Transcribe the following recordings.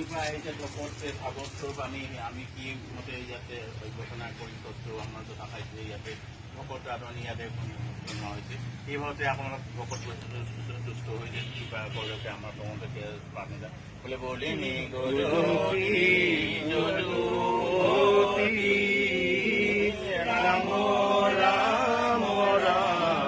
পৰা আহিছে ভকতে ভাগৱতৰ বাণী আমি কি মতে ইয়াতে ঘোষণা কৰি তথ্য আমাৰ কথা খাইছে ইয়াতে ভকত আদৰণি ইয়াতে জনোৱা হৈছে সেইভাবে আপোনালোক ভকত দুষ্ট হৈছে কিবা ক'লেকে আমাৰ তমতে পানী যায় বোলে বলি নি ৰাম ৰাম ৰাম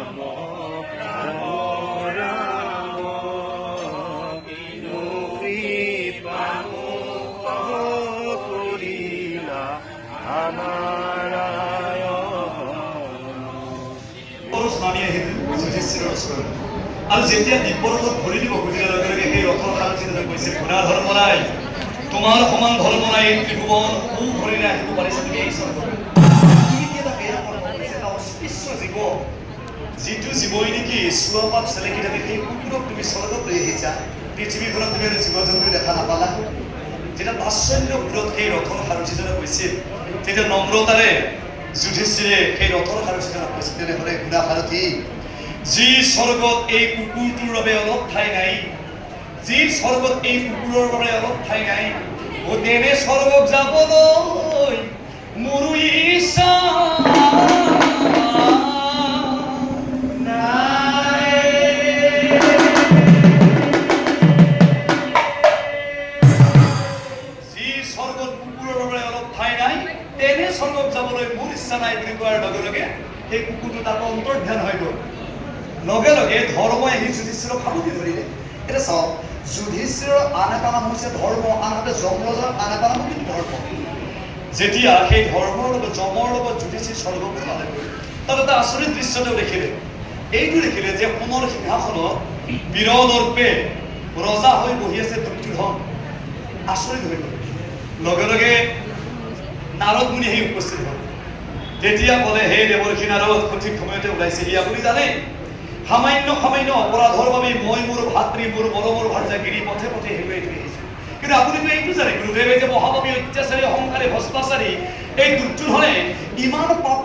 আৰু যেতিয়া দিব্যৰথত ভৰি দিব খুজিলে লগে লগে সেই ৰথৰ সাৰথীজনে কৈছে ঘোঁৰা ধৰ্ম নাই তোমাৰ সমান ধৰ্ম নাই এই ত্ৰিভুৱন সু ভৰিলে আহিব পাৰিছে তুমি এই স্বৰ্গলৈ এটা বেয়া কৰ্ম কৰিছে এটা অস্পৃশ্য জীৱ যিটো জীৱই নেকি চুৱাপাত চেলেকি থাকে সেই কুকুৰক তুমি স্বৰ্গত লৈ আহিছা পৃথিৱীখনত তুমি আৰু জীৱ জন্তু দেখা নাপালা যেতিয়া তাচ্ছল্যবোৰত সেই ৰথৰ সাৰথীজনে কৈছিল তেতিয়া নম্ৰতাৰে যুধিষ্ঠিৰে সেই ৰথৰ সাৰথীজনক কৈছিল তেনেহ'লে ঘোঁৰা সাৰথী যি স্বৰ্গত এই কুকুৰটোৰ বাবে অলপ ঠাই নাই যি স্বৰ্গত এই কুকুৰৰ বাবে অলপ ঠাই নাই ও তেনে স্বৰ্গক যাবলৈ মোৰ ইচ্ছা নাই যি স্বৰ্গত কুকুৰৰ বাবে অলপ ঠাই নাই তেনে স্বৰ্গক যাবলৈ মোৰ ইচ্ছা নাই বুলি কোৱাৰ লগে লগে সেই কুকুৰটো তাৰ অন্তৰ্ধান হৈ গ'ল লগে লগে ধৰ্মই আহি যুধিষ্ঠিৰক সাবতি ধৰিলে এতিয়া চাওক যুধিষ্ঠিৰৰ আন এটা নাম হৈছে ধৰ্ম আনহাতে যমৰাজৰ আন এটা নাম কিন্তু ধৰ্ম যেতিয়া সেই ধৰ্মৰ লগত যমৰ লগত যুধিষ্ঠিৰ স্বৰ্গলৈ পালে তাত এটা আচৰিত দৃশ্য তেওঁ দেখিলে এইটো দেখিলে যে সোণৰ সিংহাসনত বীৰদৰ্পে ৰজা হৈ বহি আছে দুৰ্যোধন আচৰিত হৈ গ'ল লগে লগে নাৰদ মুনি আহি উপস্থিত হ'ল তেতিয়া ক'লে হে দেৱৰ্ষি নাৰদ সঠিক সময়তে ওলাইছেহি আপুনি জানে সামান্য অপৰাধৰ বাবে মই মোৰ ভাতৃ মোৰ মৰমৰ ভাৰ্যাগিৰি পথে পথে হেৰুৱাই থৈ আহিছোঁ কিন্তু আপুনিতো এইটো জানে গুৰুদেৱে যে মহাভাৱী অত্যাচাৰী অহংকাৰী ভ্ৰষ্টাচাৰী এই দুৰ্যোধনে ইমান পাপ